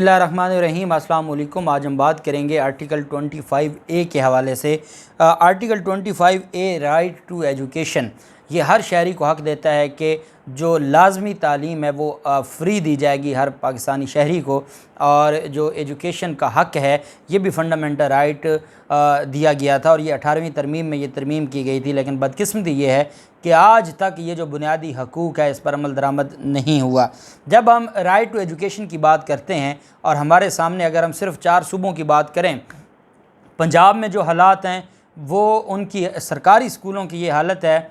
बिस्मिल्लाहिर्रहमानिर्रहीम। अस्सलाम वालेकुम। आज हम बात करेंगे आर्टिकल 25A के हवाले से। Article 25A right to education, ये हर शहरी को हक़ देता है कि जो लाजमी तालीम है वो फ्री दी जाएगी हर पाकिस्तानी शहरी को, और जो एजुकेशन का हक़ है ये भी फंडामेंटल राइट दिया गया था और ये 18वीं तरमीम में ये तरमीम की गई थी। लेकिन बदकिस्मती ये है कि आज तक ये जो बुनियादी हकूक़ है इस पर अमल दरामद नहीं हुआ। जब हम राइट टू एजुकेशन की बात करते हैं और हमारे सामने अगर हम सिर्फ 4 सूबों की बात करें, पंजाब में जो हालात हैं वो उनकी सरकारी स्कूलों की ये हालत है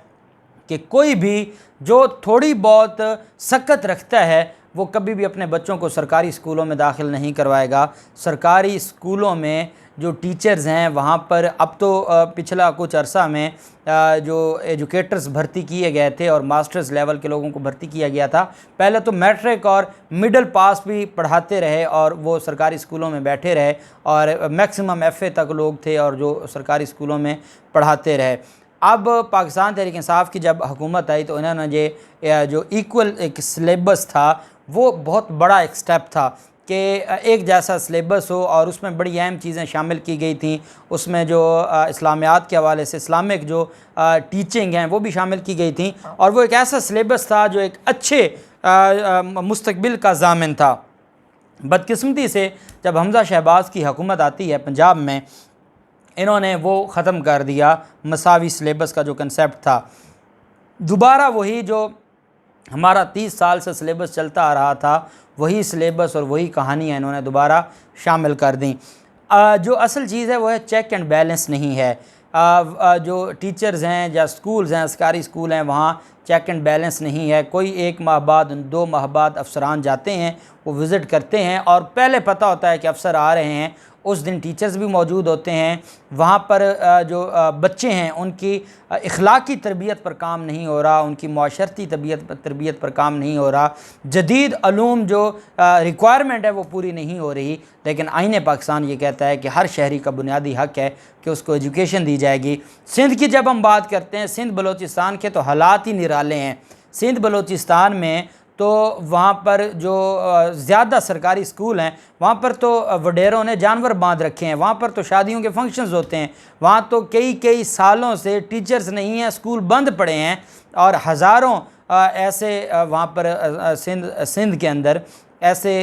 कि कोई भी जो थोड़ी बहुत सकत रखता है वो कभी भी अपने बच्चों को सरकारी स्कूलों में दाखिल नहीं करवाएगा। सरकारी स्कूलों में जो टीचर्स हैं वहाँ पर अब तो पिछला कुछ अरसा में जो एजुकेटर्स भर्ती किए गए थे और मास्टर्स लेवल के लोगों को भर्ती किया गया था। पहले तो मैट्रिक और मिडिल पास भी पढ़ाते रहे और वो सरकारी स्कूलों में बैठे रहे और मैक्सिमम FA तक लोग थे और जो सरकारी स्कूलों में पढ़ाते रहे। अब पाकिस्तान तहरीक इंसाफ की जब हुकूमत आई तो इन्होंने जो इक्वल एक सिलेबस था वो बहुत बड़ा एक स्टेप था कि एक जैसा सिलेबस हो और उसमें बड़ी अहम चीज़ें शामिल की गई थी। उसमें जो इस्लामियात के हवाले से इस्लामिक जो टीचिंग हैं वो भी शामिल की गई थी और वो एक ऐसा सिलेबस था जो एक अच्छे मुस्तकबिल का ज़ामिन था। बदकिस्मती से जब हमज़ा शहबाज की हुकूमत आती है पंजाब में, इन्होंने वो ख़त्म कर दिया मसावी सिलेबस का जो कंसेप्ट था। दोबारा वही जो हमारा 30 साल से सिलेबस चलता आ रहा था वही सिलेबस और वही कहानियाँ इन्होंने दोबारा शामिल कर दी। जो असल चीज़ है वो है चेक एंड बैलेंस नहीं है। जो टीचर्स हैं या स्कूल्स हैं, सरकारी स्कूल हैं, वहाँ चेक एंड बैलेंस नहीं है। कोई 1 माह बाद 2 माह बाद अफसरान जाते हैं, वो विज़िट करते हैं और पहले पता होता है कि अफसर आ रहे हैं, उस दिन टीचर्स भी मौजूद होते हैं। वहाँ पर जो बच्चे हैं उनकी इखलाकी तरबियत पर काम नहीं हो रहा, उनकी माशरती तरबियत पर काम नहीं हो रहा, जदीद अलूम जो रिक्वायरमेंट है वो पूरी नहीं हो रही। लेकिन आईन पाकिस्तान ये कहता है कि हर शहरी का बुनियादी हक़ है कि उसको एजुकेशन दी जाएगी। सिंध की जब हम बात करते हैं, सिंध बलूचिस्तान के तो हालात ही निराले हैं। सिंध बलूचिस्तान में तो वहाँ पर जो ज़्यादा सरकारी स्कूल हैं वहाँ पर तो वडेरों ने जानवर बांध रखे हैं, वहाँ पर तो शादियों के फंक्शंस होते हैं, वहाँ तो कई सालों से टीचर्स नहीं हैं, स्कूल बंद पड़े हैं और हज़ारों ऐसे वहाँ पर सिंध के अंदर ऐसे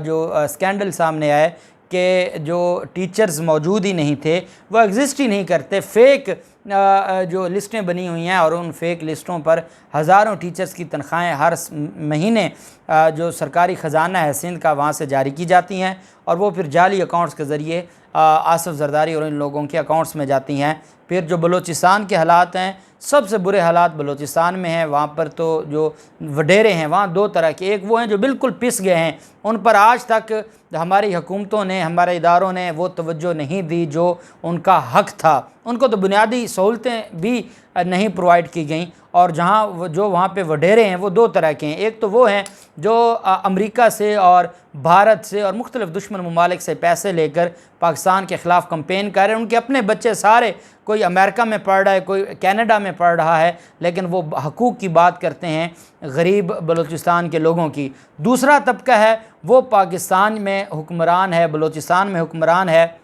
जो स्कैंडल सामने आए कि जो टीचर्स मौजूद ही नहीं थे, वो एग्जिस्ट ही नहीं करते। फेक जो लिस्टें बनी हुई हैं और उन फेक लिस्टों पर हज़ारों टीचर्स की तनख्वाहें हर महीने जो सरकारी ख़जाना है सिंध का वहाँ से जारी की जाती हैं और वो फिर जाली अकाउंट्स के ज़रिए आसिफ जरदारी और इन लोगों के अकाउंट्स में जाती हैं। फिर जो बलूचिस्तान के हालात हैं, सबसे बुरे हालात बलूचिस्तान में हैं। वहाँ पर तो जो वडेरे हैं वहाँ 2 तरह के, एक वो हैं जो बिल्कुल पिस गए हैं, उन पर आज तक हमारी हुकूमतों ने, हमारे इदारों ने वो तवज्जो नहीं दी जो उनका हक़ था। उनको तो बुनियादी सहूलतें भी नहीं प्रोवाइड की गई। और जहाँ जो वहाँ पे वडेरे हैं वो 2 तरह के हैं। एक तो वो हैं जो अमेरिका से और भारत से और मुख्तलिफ़ दुश्मन ममालिक से पैसे लेकर पाकिस्तान के ख़िलाफ़ कंपेन कर रहे हैं। उनके अपने बच्चे सारे, कोई अमेरिका में पढ़ रहा है, कोई कनाडा में पढ़ रहा है, लेकिन वो हकूक़ की बात करते हैं गरीब बलूचिस्तान के लोगों की। दूसरा तबका है वो पाकिस्तान में हुक्मरान है, बलूचिस्तान में हुक्मरान है,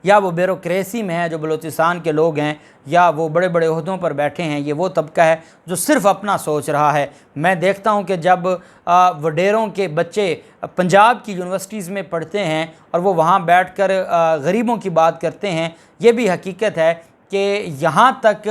या वो ब्यूरोक्रेसी में है जो बलूचिस्तान के लोग हैं, या वो बड़े बड़े ओहदों पर बैठे हैं। ये वो तबका है जो सिर्फ़ अपना सोच रहा है। मैं देखता हूँ कि जब वडेरों के बच्चे पंजाब की यूनिवर्सिटीज़ में पढ़ते हैं और वो वहाँ बैठकर गरीबों की बात करते हैं, ये भी हकीकत है कि यहाँ तक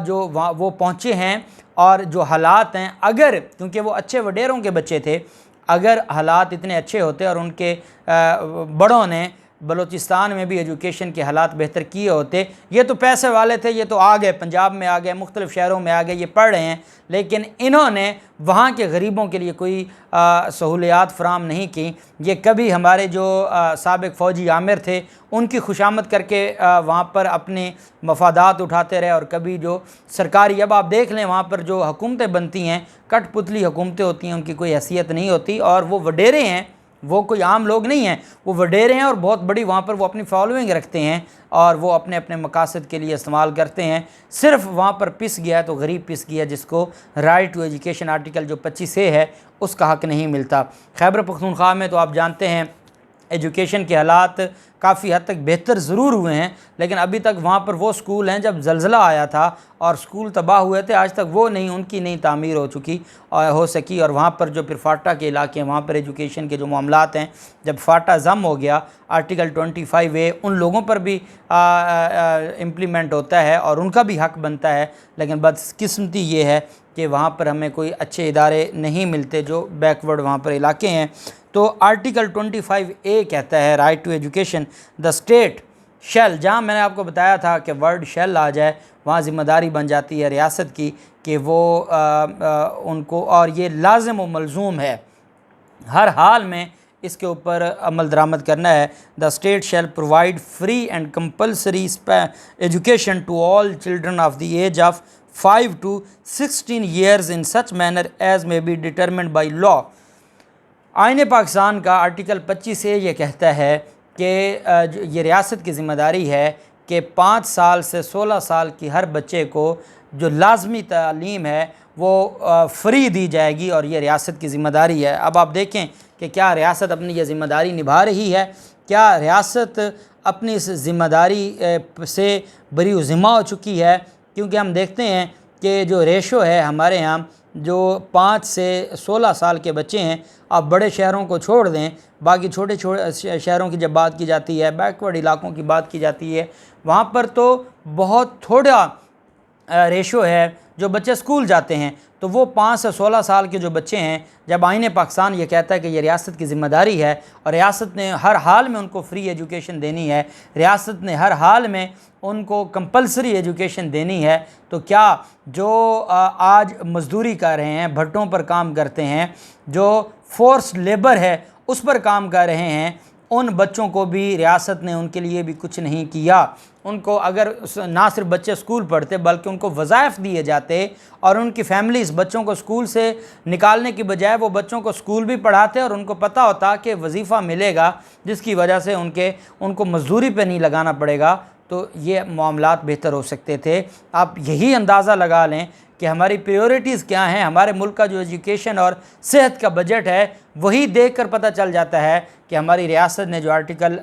जो वहाँ वो पहुँचे हैं और जो हालात हैं, अगर क्योंकि वो अच्छे वडेरों के बच्चे थे, अगर हालात इतने अच्छे होते और उनके बड़ों ने बलूचिस्तान में भी एजुकेशन के हालात बेहतर किए होते, ये तो पैसे वाले थे, ये तो आ गए, पंजाब में आ गए, मुख्तलिफ़ शहरों में आ गए, ये पढ़ रहे हैं, लेकिन इन्होंने वहाँ के गरीबों के लिए कोई सहूलियात फ़राहम नहीं की। ये कभी हमारे जो साबिक़ फ़ौजी आमिर थे उनकी खुशामद करके वहाँ पर अपने मफादात उठाते रहे, और कभी जो सरकारी, अब आप देख लें वहाँ पर जो हुकूमतें बनती हैं कठपुतली हुकूमतें होती हैं, उनकी कोई हैसियत नहीं होती। और वो वडेरे हैं वो कोई आम लोग नहीं हैं, वो वडेरे हैं और बहुत बड़ी वहाँ पर वो अपनी फॉलोइंग रखते हैं और वो अपने अपने मकासद के लिए इस्तेमाल करते हैं। सिर्फ वहाँ पर पिस गया है तो गरीब पिस गया, जिसको राइट टू एजुकेशन आर्टिकल जो 25A है उसका हक़ नहीं मिलता। खैबर पख्तूनख्वा में तो आप जानते हैं एजुकेशन के हालात काफ़ी हद तक बेहतर ज़रूर हुए हैं, लेकिन अभी तक वहाँ पर वो स्कूल हैं जब ज़लज़ला आया था और स्कूल तबाह हुए थे, आज तक वो नहीं, उनकी नहीं तामीर हो सकी। और वहाँ पर जो फिर फाटा के इलाके हैं, वहाँ पर एजुकेशन के जो मामलात हैं, जब फाटा ज़म हो गया आर्टिकल 25A उन लोगों पर भी इम्प्लीमेंट होता है और उनका भी हक़ बनता है। लेकिन बदकिस्मती ये है कि वहाँ पर हमें कोई अच्छे इदारे नहीं मिलते जो बैकवर्ड वहाँ पर इलाके हैं। तो आर्टिकल 25A कहता है right to education the state shall, जहाँ मैंने आपको बताया था कि वर्ड शैल आ जाए वहाँ ज़िम्मेदारी बन जाती है रियासत की कि वो उनको, और ये लाज़िम व मलज़ूम है हर हाल में इसके ऊपर अमल दरामद करना है। The state shall provide free and compulsory education to all children of the age of 5 to 16 years in such manner as may be determined by law। आईन पाकिस्तान का आर्टिकल 25A ये कहता है कि ये रियासत की ज़िम्मेदारी है कि 5 साल से 16 साल की हर बच्चे को जो लाजमी तालीम है वो फ्री दी जाएगी और ये रियासत की ज़िम्मेदारी है। अब आप देखें कि क्या रियासत अपनी ये ज़िम्मेदारी निभा रही है, क्या रियासत अपनी इस ज़िम्मेदारी से बरी ज़िम्मा हो चुकी है। क्योंकि हम देखते हैं कि जो रेशो है हमारे यहाँ, जो 5 से 16 साल के बच्चे हैं, आप बड़े शहरों को छोड़ दें, बाकी छोटे शहरों की जब बात की जाती है, बैकवर्ड इलाकों की बात की जाती है, वहाँ पर तो बहुत थोड़ा रेशो है जो बच्चे स्कूल जाते हैं। तो वो 5 से 16 साल के जो बच्चे हैं, जब आईन पाकिस्तान ये कहता है कि ये रियासत की ज़िम्मेदारी है और रियासत ने हर हाल में उनको फ्री एजुकेशन देनी है, रियासत ने हर हाल में उनको कंपलसरी एजुकेशन देनी है, तो क्या जो आज मज़दूरी कर रहे हैं, भट्टों पर काम करते हैं, जो फोर्स लेबर है उस पर काम कर रहे हैं, उन बच्चों को भी रियासत ने उनके लिए भी कुछ नहीं किया। उनको अगर ना सिर्फ बच्चे स्कूल पढ़ते बल्कि उनको वज़ाइफ दिए जाते और उनकी फैमिलीज़ बच्चों को स्कूल से निकालने की बजाय वो बच्चों को स्कूल भी पढ़ाते और उनको पता होता कि वजीफ़ा मिलेगा जिसकी वजह से उनको मज़दूरी पे नहीं लगाना पड़ेगा, तो ये मामलात बेहतर हो सकते थे। आप यही अंदाज़ा लगा लें कि हमारी प्रायोरिटीज़ क्या हैं। हमारे मुल्क का जो एजुकेशन और सेहत का बजट है वही देखकर पता चल जाता है कि हमारी रियासत ने जो आर्टिकल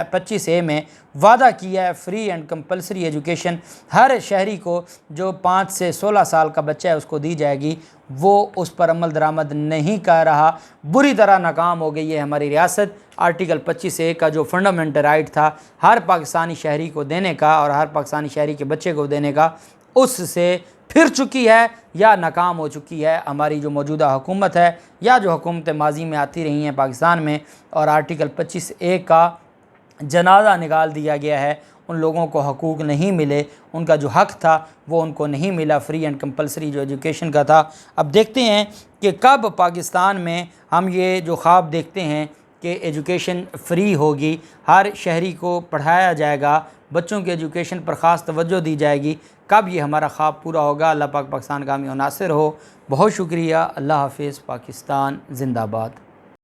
25A में वादा किया है फ्री एंड कंपलसरी एजुकेशन हर शहरी को जो 5 से 16 साल का बच्चा है उसको दी जाएगी, वो उस पर अमल दरामद नहीं कर रहा। बुरी तरह नाकाम हो गई है हमारी रियासत। आर्टिकल 25A का जो फंडामेंटल राइट था हर पाकिस्तानी शहरी को देने का और हर पाकिस्तानी शहरी के बच्चे को देने का, उससे फिर चुकी है या नाकाम हो चुकी है हमारी जो मौजूदा हुकूमत है या जो हुकूमतें माजी में आती रही हैं पाकिस्तान में। और आर्टिकल 25A का जनाजा निकाल दिया गया है। उन लोगों को हकूक़ नहीं मिले, उनका जो हक़ था वो उनको नहीं मिला, फ्री एंड कंपलसरी जो एजुकेशन का था। अब देखते हैं कि कब पाकिस्तान में हम ये जो ख्वाब देखते हैं कि एजुकेशन फ्री होगी, हर शहरी को पढ़ाया जाएगा, बच्चों के एजुकेशन पर ख़ास तवज्जो दी जाएगी, कब ये हमारा ख्वाब पूरा होगा। अल्लाह पाक पाकिस्तान का हामी और नासिर हो। बहुत शुक्रिया। अल्लाह हाफ़िज़। पाकिस्तान ज़िंदाबाद।